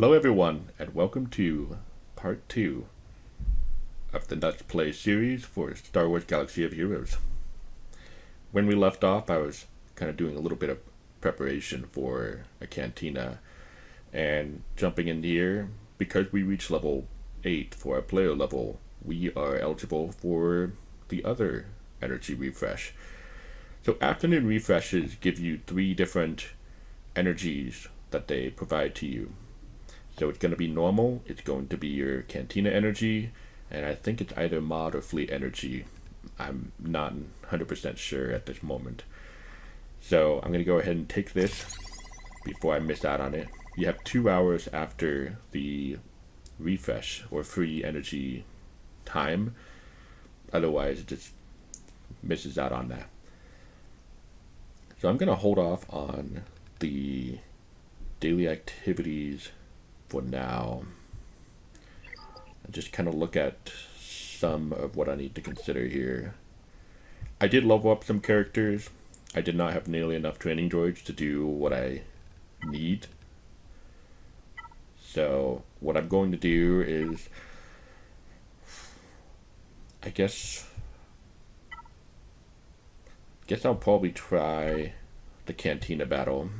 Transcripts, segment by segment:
Hello everyone, and welcome to part 2 of the Let's Play series for Star Wars Galaxy of Heroes. When we left off, I was kind of doing a little bit of preparation for a cantina, and jumping in here, because we reached level 8 for our player level, we are eligible for the other energy refresh. So afternoon refreshes give you 3 different energies that they provide to you. So it's going to be normal, it's going to be your Cantina energy, and I think it's either mod or fleet energy. I'm not 100% sure at this moment. So I'm going to go ahead and take this before I miss out on it. You have 2 hours after the refresh or free energy time. Otherwise it just misses out on that. So I'm going to hold off on the daily activities for now, and just kind of look at some of what I need to consider here. I did level up some characters. I did not have nearly enough training droids to do what I need. So what I'm going to do is, I guess I'll probably try the Cantina battle.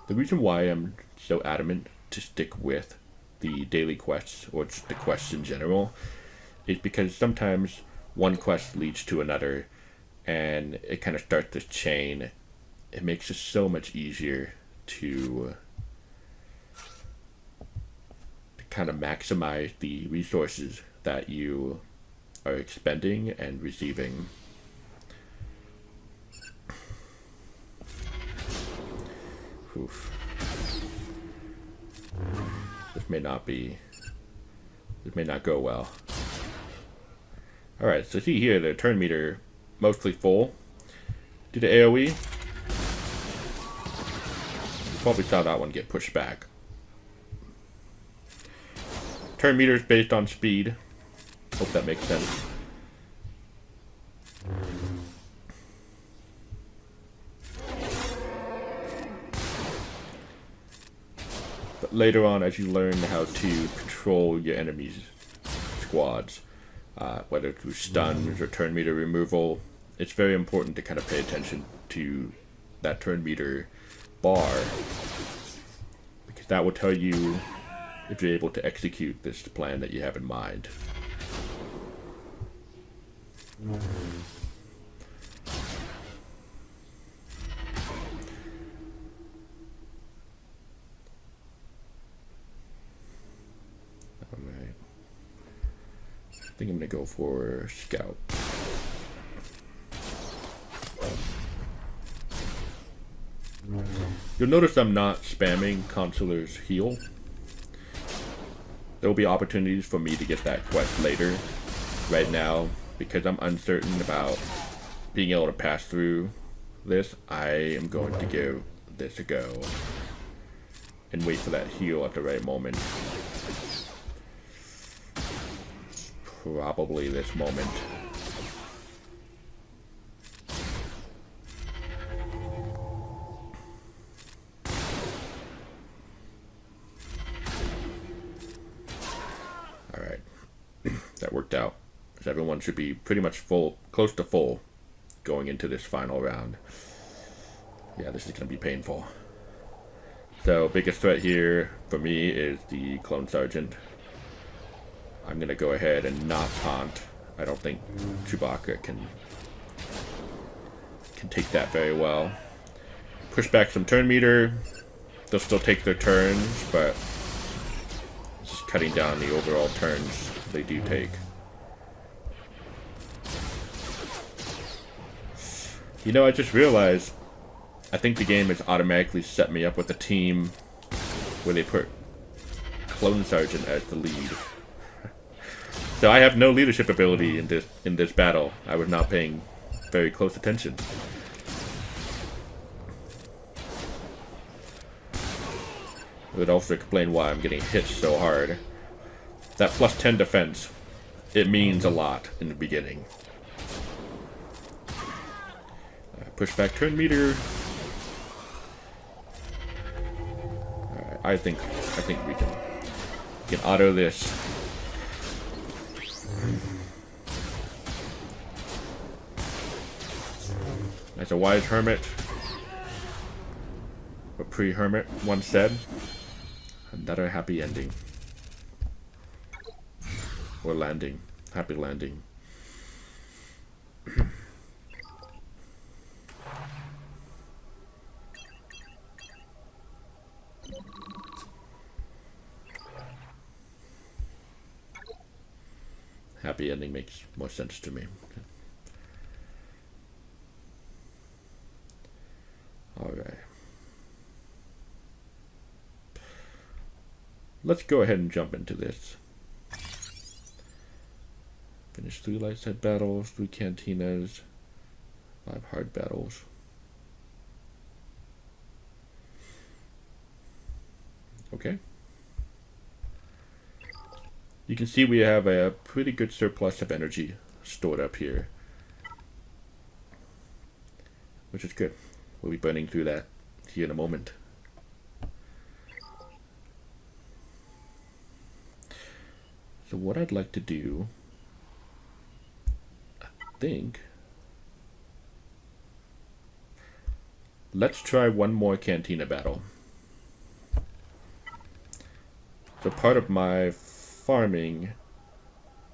The reason why I'm so adamant to stick with the daily quests, or just the quests in general, is because sometimes one quest leads to another, and it kind of starts this chain. It makes it so much easier to kind of maximize the resources that you are expending and receiving. Oof. This may not go well. Alright, so see here, the turn meter mostly full. Due to AoE, you probably saw that one get pushed back. Turn meter is based on speed. Hope that makes sense. But later on, as you learn how to control your enemy's squads, whether through stuns or turn meter removal, it's very important to kind of pay attention to that turn meter bar, because that will tell you if you're able to execute this plan that you have in mind. Alright. I think I'm going to go for Scout. You'll notice I'm not spamming Consular's heal. There will be opportunities for me to get that quest later. Right now, because I'm uncertain about being able to pass through this, I am going to give this a go and wait for that heal at the right moment. Probably this moment. Alright. That worked out. So everyone should be pretty much full, close to full, going into this final round. Yeah, this is going to be painful. So, biggest threat here for me is the Clone Sergeant. I'm going to go ahead and not taunt. I don't think Chewbacca can take that very well. Push back some turn meter. They'll still take their turns, but just cutting down the overall turns they do take. You know, I just realized, I think the game has automatically set me up with a team where they put Clone Sergeant as the lead. So I have no leadership ability in this battle. I was not paying very close attention. It would also explain why I'm getting hit so hard. That plus 10 defense, it means a lot in the beginning. Push back turn meter. Alright, I think we can You can auto this. As a wise hermit, or pre-hermit once said, another happy ending. Or landing. Happy landing. Happy ending makes more sense to me. Alright. Let's go ahead and jump into this. Finish 3 light side battles, 3 cantinas, 5 hard battles. Okay. You can see we have a pretty good surplus of energy stored up here, which is good. We'll be burning through that here in a moment. So what I'd like to do, I think, let's try one more cantina battle. So part of my farming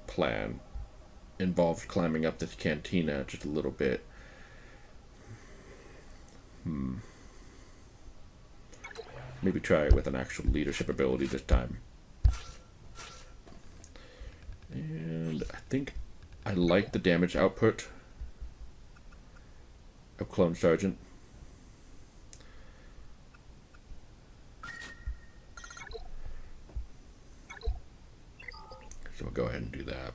plan involves climbing up this cantina just a little bit. Maybe try it with an actual leadership ability this time. And I think I like the damage output of Clone Sergeant. So we'll go ahead and do that.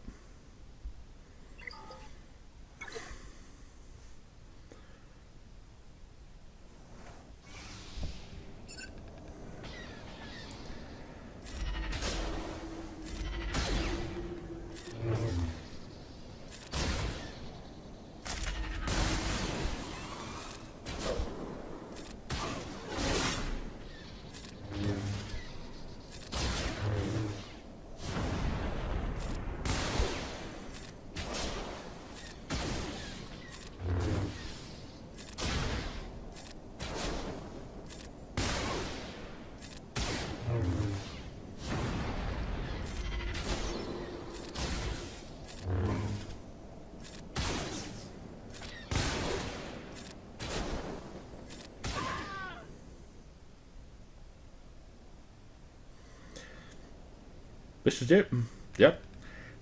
This is it. Yep.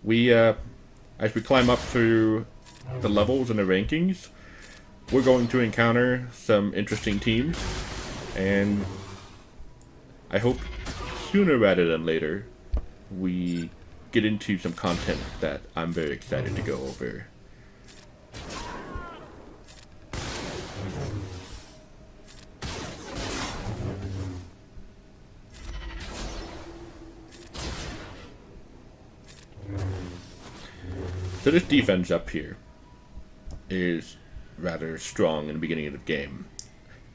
We, as we climb up through the levels and the rankings, we're going to encounter some interesting teams, and I hope sooner rather than later we get into some content that I'm very excited to go over. So this defense up here is rather strong in the beginning of the game,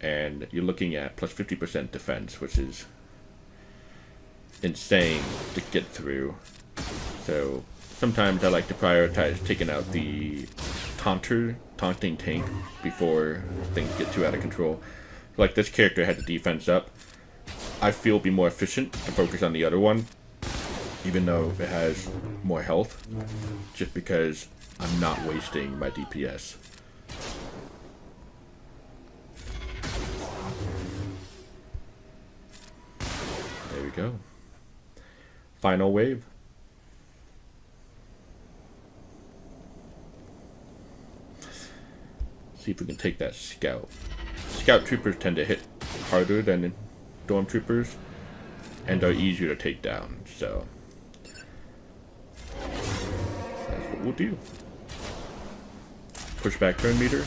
and you're looking at plus 50% defense, which is insane to get through. So sometimes I like to prioritize taking out the taunting tank before things get too out of control. Like this character had the defense up. I feel it'd be more efficient to focus on the other one, even though it has more health, just because I'm not wasting my DPS. There we go. Final wave. See if we can take that scout. Scout troopers tend to hit harder than stormtroopers and are easier to take down, so that's what we'll do. Push back turn meter.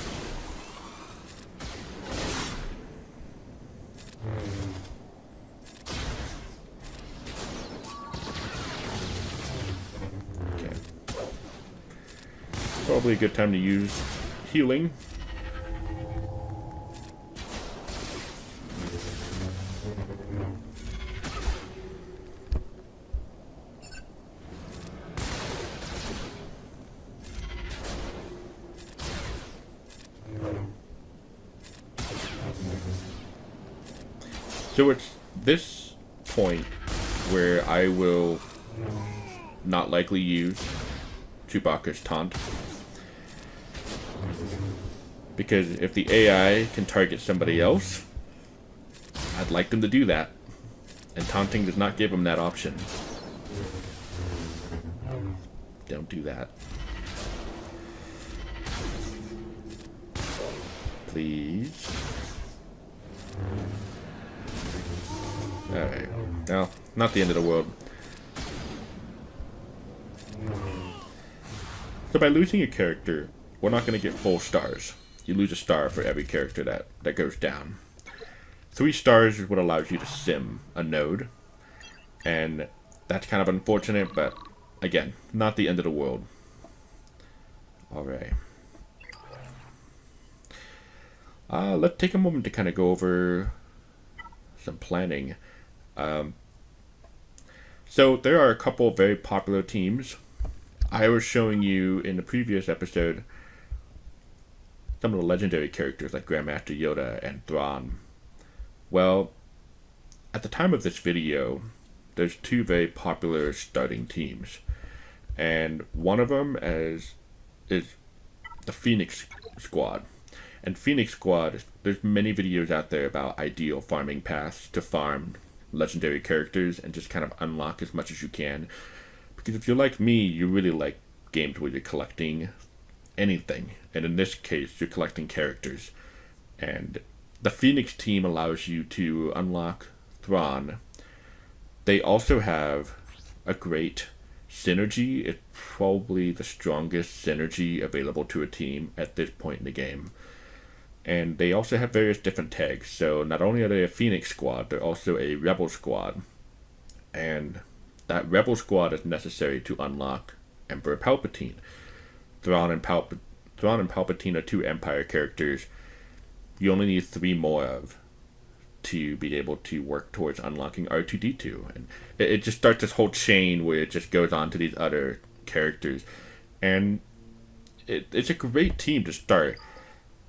Okay. Probably a good time to use healing. So it's this point where I will not likely use Chewbacca's taunt. Because if the AI can target somebody else, I'd like them to do that. And taunting does not give them that option. Don't do that. Please. Alright. Well, not the end of the world. So by losing a character, we're not going to get full stars. You lose a star for every character that goes down. 3 stars is what allows you to sim a node. And that's kind of unfortunate, but again, not the end of the world. Alright. Let's take a moment to kind of go over some planning. So there are a couple of very popular teams. I was showing you in the previous episode some of the legendary characters like Grandmaster Yoda and Thrawn. Well, at the time of this video, there's 2 very popular starting teams. And one of them is the Phoenix Squad. And Phoenix Squad, there's many videos out there about ideal farming paths to farm legendary characters and just kind of unlock as much as you can. Because if you're like me, you really like games where you're collecting anything. And in this case, you're collecting characters. And the Phoenix team allows you to unlock Thrawn. They also have a great synergy. It's probably the strongest synergy available to a team at this point in the game. And they also have various different tags. So not only are they a Phoenix Squad, they're also a Rebel Squad. And that Rebel Squad is necessary to unlock Emperor Palpatine. Thrawn and Palpatine are 2 Empire characters you only need 3 more of to be able to work towards unlocking R2-D2. And it just starts this whole chain where it just goes on to these other characters. And it's a great team to start.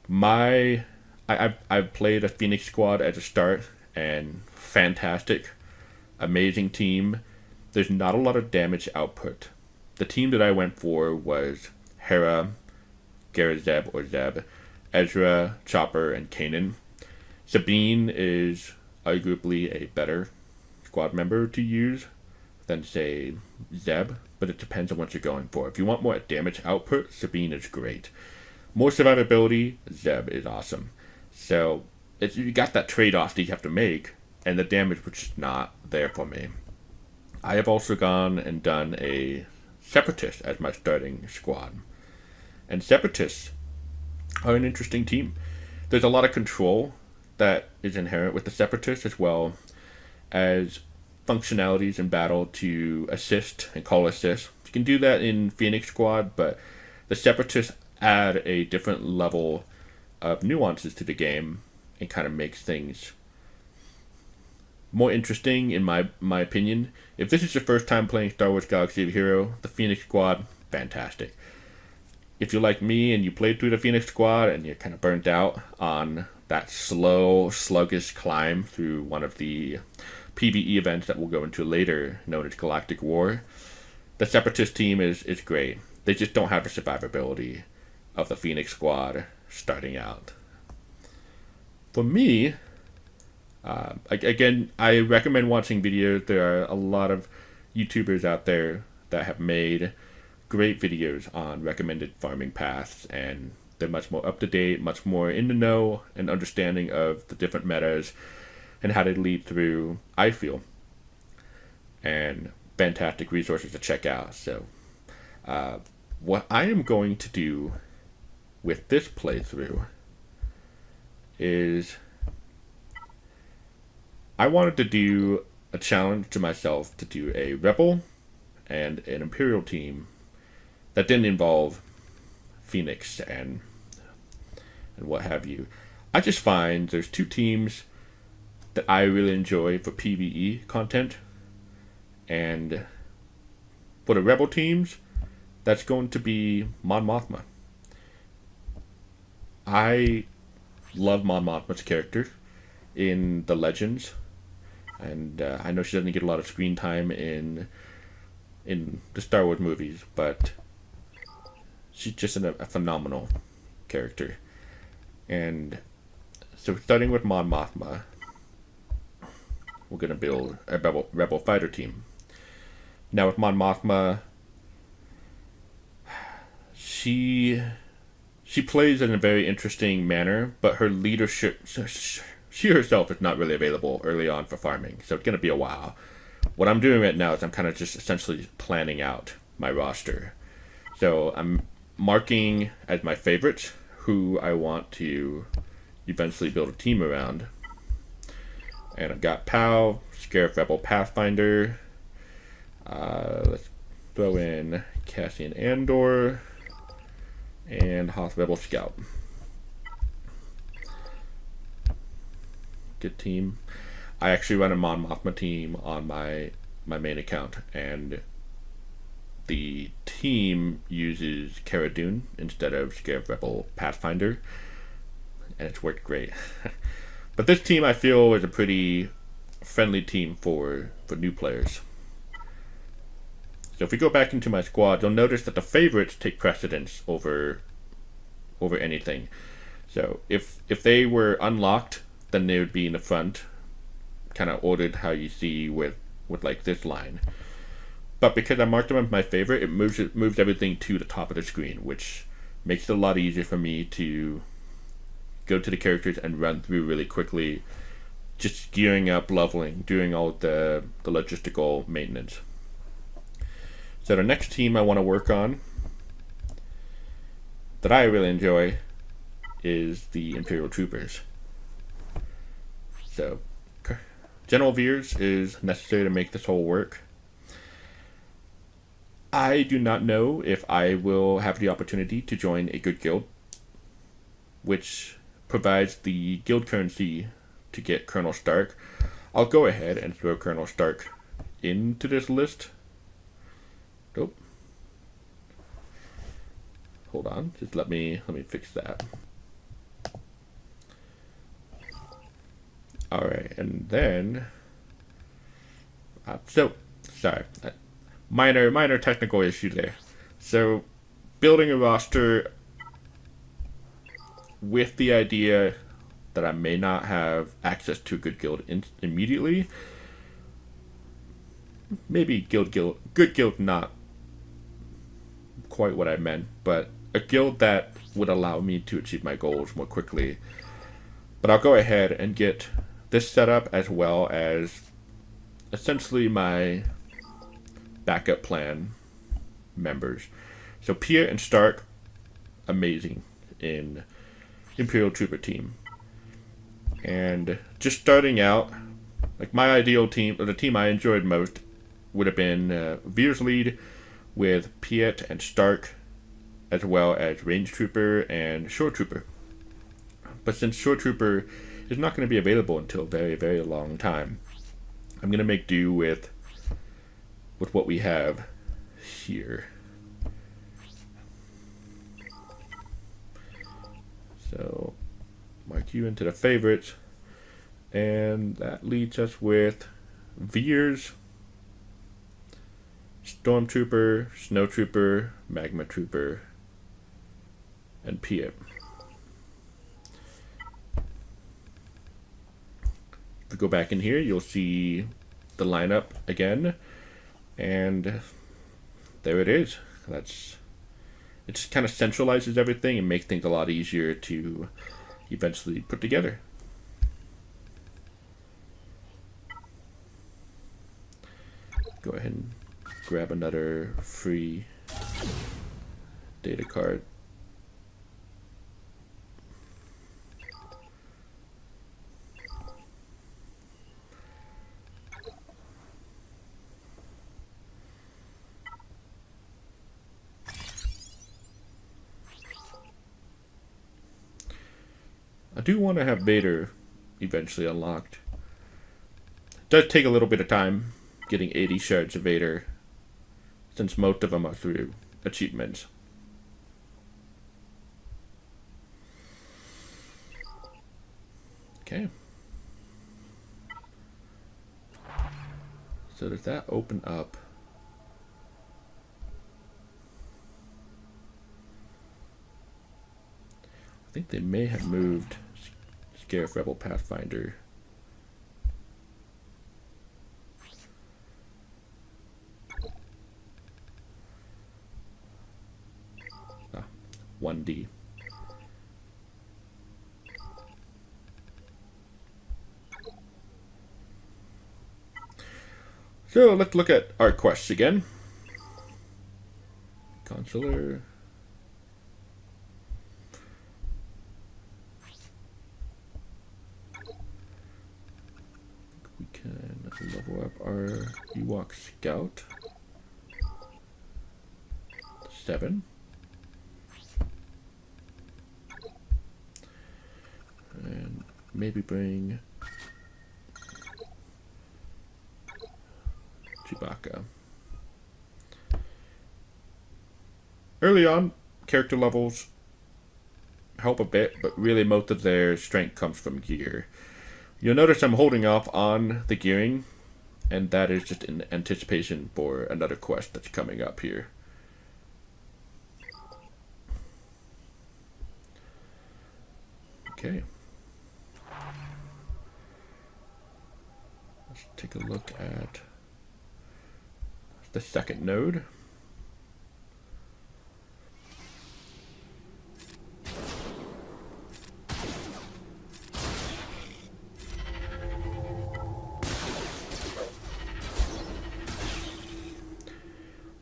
I've played a Phoenix Squad at the start, and fantastic, amazing team. There's not a lot of damage output. The team that I went for was Hera, Garazeb or Zeb, Ezra, Chopper, and Kanan. Sabine is arguably a better squad member to use than, say, Zeb, but it depends on what you're going for. If you want more damage output, Sabine is great. More survivability, Zeb is awesome. So, you got that trade-off that you have to make, and the damage was just not there for me. I have also gone and done a Separatist as my starting squad. And Separatists are an interesting team. There's a lot of control that is inherent with the Separatists, as well as functionalities in battle to assist and call assist. You can do that in Phoenix Squad, but the Separatists add a different level of nuances to the game and kind of makes things more interesting, in my opinion. If this is your first time playing Star Wars Galaxy of Heroes, the Phoenix Squad, fantastic. If you're like me and you played through the Phoenix Squad and you're kind of burnt out on that slow, sluggish climb through one of the PvE events that we'll go into later, known as Galactic War, the Separatist team is great. They just don't have the survivability of the Phoenix Squad starting out. For me, again, I recommend watching videos. There are a lot of YouTubers out there that have made great videos on recommended farming paths, and they're much more up to date, much more in the know, and understanding of the different metas and how they lead through, I feel. And fantastic resources to check out. So, what I am going to do with this playthrough is I wanted to do a challenge to myself to do a Rebel and an Imperial team that didn't involve Phoenix and what have you. I just find there's 2 teams that I really enjoy for PvE content, and for the Rebel teams, that's going to be Mon Mothma. I love Mon Mothma's character in the Legends. And I know she doesn't get a lot of screen time in the Star Wars movies, but she's just a phenomenal character. And so starting with Mon Mothma, we're going to build a rebel fighter team. Now with Mon Mothma, she plays in a very interesting manner, but her leadership, she herself is not really available early on for farming, so it's going to be a while. What I'm doing right now is I'm kind of just essentially planning out my roster. So I'm marking as my favorites who I want to eventually build a team around. And I've got POW, Scarif Rebel Pathfinder. Let's throw in Cassian Andor and Hoth Rebel Scout. Good team. I actually run a Mon Mothma team on my main account, and the team uses Cara Dune instead of Scarif Rebel Pathfinder, and it's worked great. But this team I feel is a pretty friendly team for new players. So if we go back into my squad, you'll notice that the favorites take precedence over anything. So if they were unlocked, then they would be in the front, kind of ordered how you see with like this line. But because I marked them as my favorite, it moves everything to the top of the screen, which makes it a lot easier for me to go to the characters and run through really quickly, just gearing up, leveling, doing all the logistical maintenance. So the next team I want to work on that I really enjoy is the Imperial Troopers. So General Veers is necessary to make this whole work. I do not know if I will have the opportunity to join a good guild, which provides the guild currency to get Colonel Stark. I'll go ahead and throw Colonel Stark into this list. Nope. Hold on, just let me fix that. All right, and then sorry, minor technical issue there. So building a roster with the idea that I may not have access to a good guild immediately. Maybe good guild, not quite what I meant, but a guild that would allow me to achieve my goals more quickly. But I'll go ahead and get this set up as well as essentially my backup plan members. So Pia and Stark, amazing in Imperial Trooper team. And just starting out, like my ideal team, or the team I enjoyed most, would have been Veers lead with Piet and Stark, as well as Range Trooper and Shore Trooper. But since Shore Trooper is not going to be available until a very, very long time, I'm going to make do with what we have here. So mark you into the favorites, and that leaves us with Veers, Stormtrooper, Snow Trooper, Magma Trooper, and Piet. If we go back in here, you'll see the lineup again, and there it is. It just kind of centralizes everything and makes things a lot easier to eventually put together. Go ahead and grab another free data card. I do want to have Vader eventually unlocked. It does take a little bit of time getting 80 shards of Vader, since most of them are through achievements. Okay. So does that open up? I think they may have moved Scarif Rebel Pathfinder. Ah, 1D. So let's look at our quests again. Consular. We can level up our Ewok Scout. 7. And maybe bring Chewbacca. Early on, character levels help a bit, but really most of their strength comes from gear. You'll notice I'm holding off on the gearing, and that is just in anticipation for another quest that's coming up here. Okay. Let's take a look at the second node.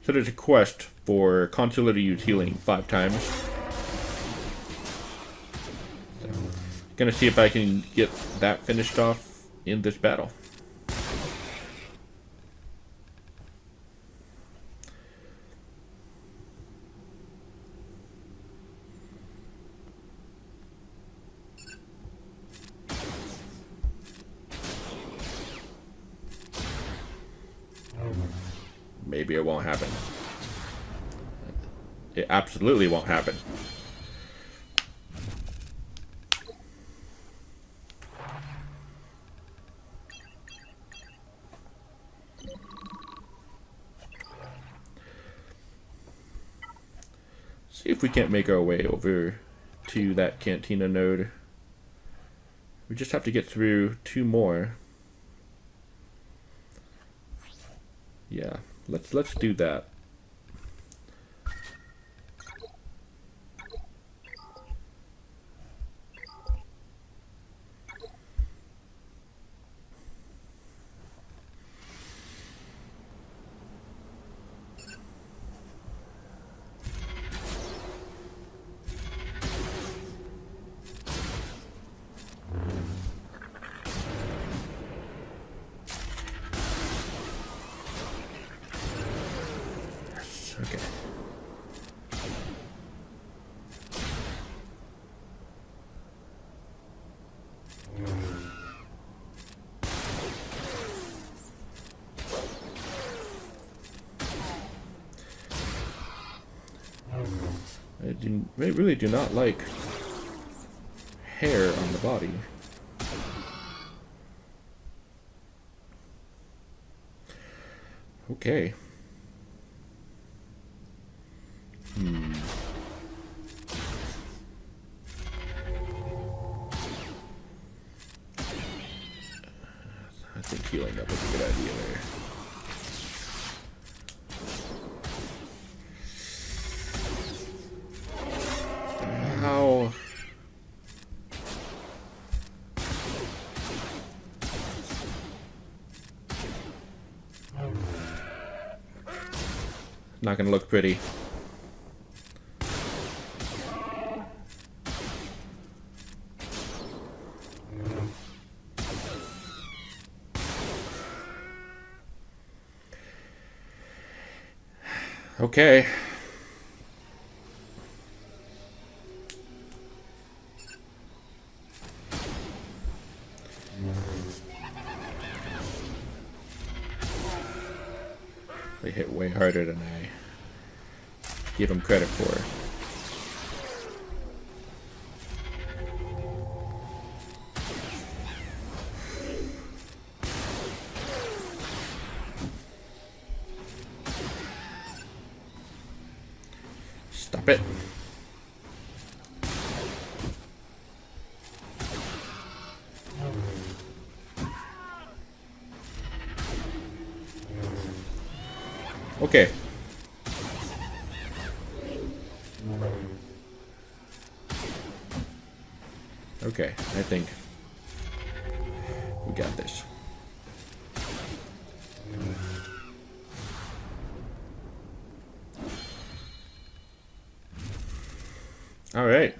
So there's a quest for Consular to use healing 5 times. So, gonna see if I can get that finished off in this battle. Maybe it won't happen. It absolutely won't happen. See if we can't make our way over to that Cantina node. We just have to get through 2 more. Yeah. Let's do that. Okay. I really do not like hair on the body. Okay. I think healing up is a good idea there. How? Not gonna look pretty. Okay. They hit way harder than I give them credit for. Stop it. Okay. Okay, I think we got this. All right.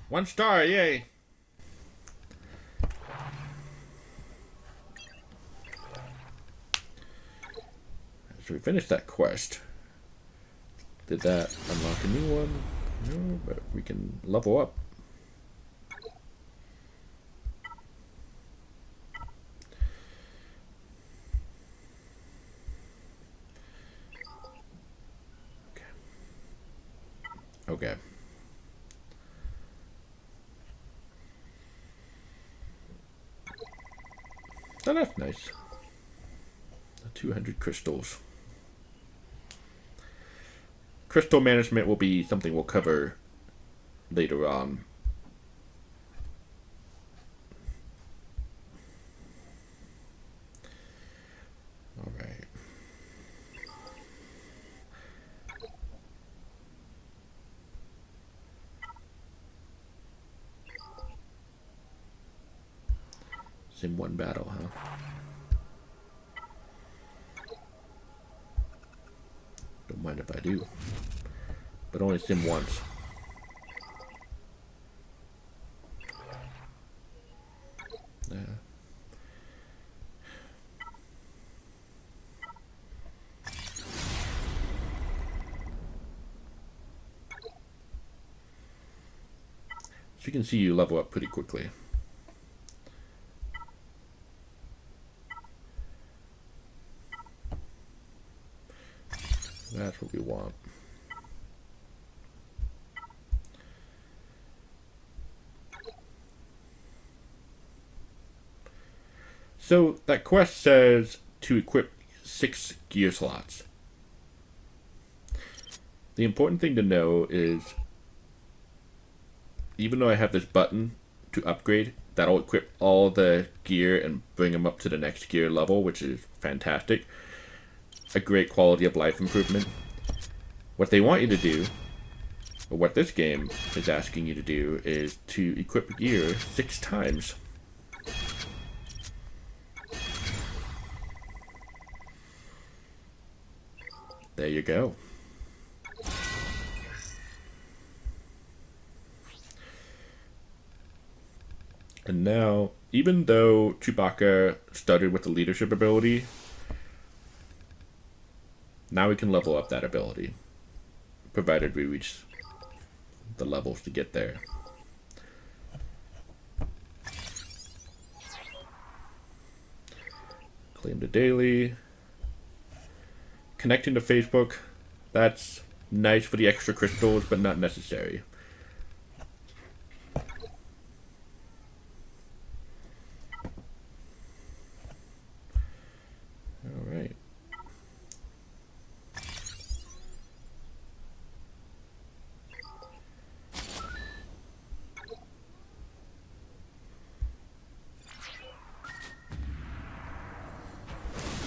1 star, yay. So we finished that quest. Did that unlock a new one? No, but we can level up. Okay. Oh, that's nice. 200 crystals. Crystal management will be something we'll cover later on. All right. Sim 1 battle, huh? Don't mind if I do. But only sim once. Yeah. So you can see you level up pretty quickly. That's what we want. So that quest says to equip 6 gear slots. The important thing to know is, even though I have this button to upgrade, that'll equip all the gear and bring them up to the next gear level, which is fantastic. A great quality of life improvement. What they want you to do, or what this game is asking you to do, is to equip gear 6 times. There you go. And now, even though Chewbacca started with the leadership ability, now we can level up that ability, provided we reach the levels to get there. Claim the daily. Connecting to Facebook, that's nice for the extra crystals, but not necessary. Alright.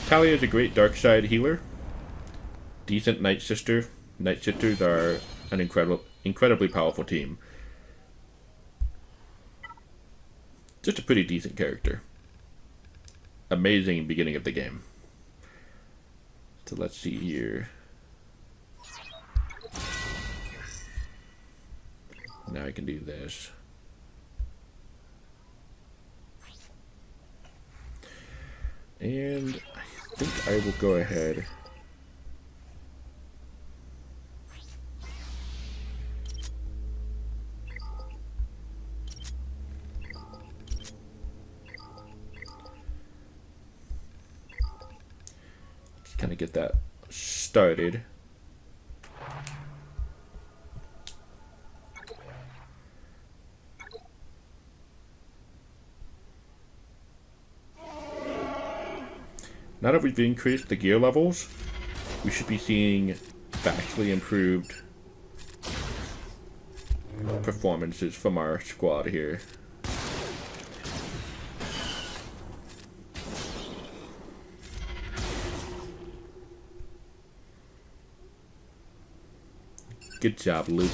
Talia is a great dark side healer. Decent Night Sister. Night Sisters are an incredibly powerful team. Just a pretty decent character. Amazing beginning of the game. So let's see here. Now I can do this. And I think I will go ahead . Just kind of get that started. Now that we've increased the gear levels, we should be seeing vastly improved performances from our squad here. Good job, Luke.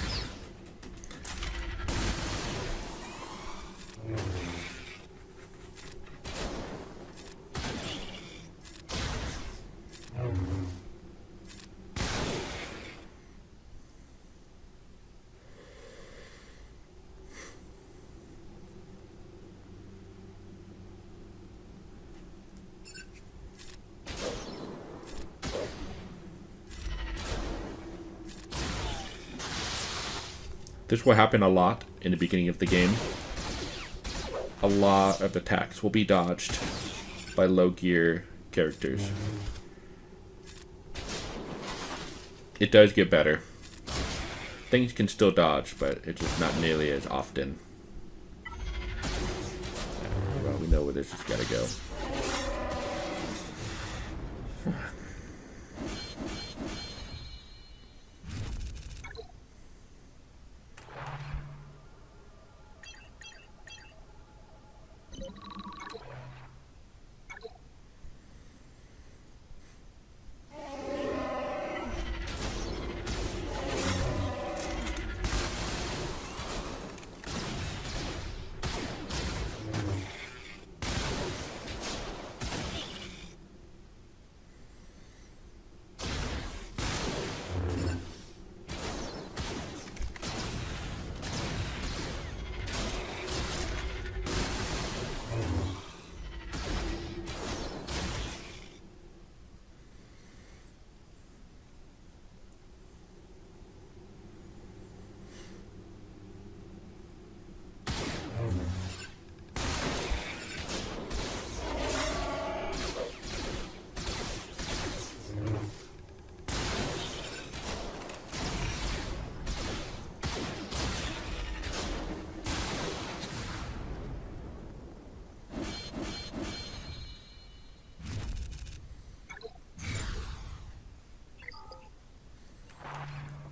This will happen a lot in the beginning of the game. A lot of attacks will be dodged by low gear characters. It does get better. Things can still dodge, but it's just not nearly as often. Well, we know where this is gotta go.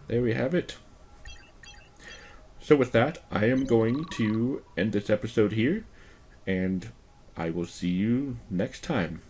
There we have it. So with that, I am going to end this episode here, and I will see you next time.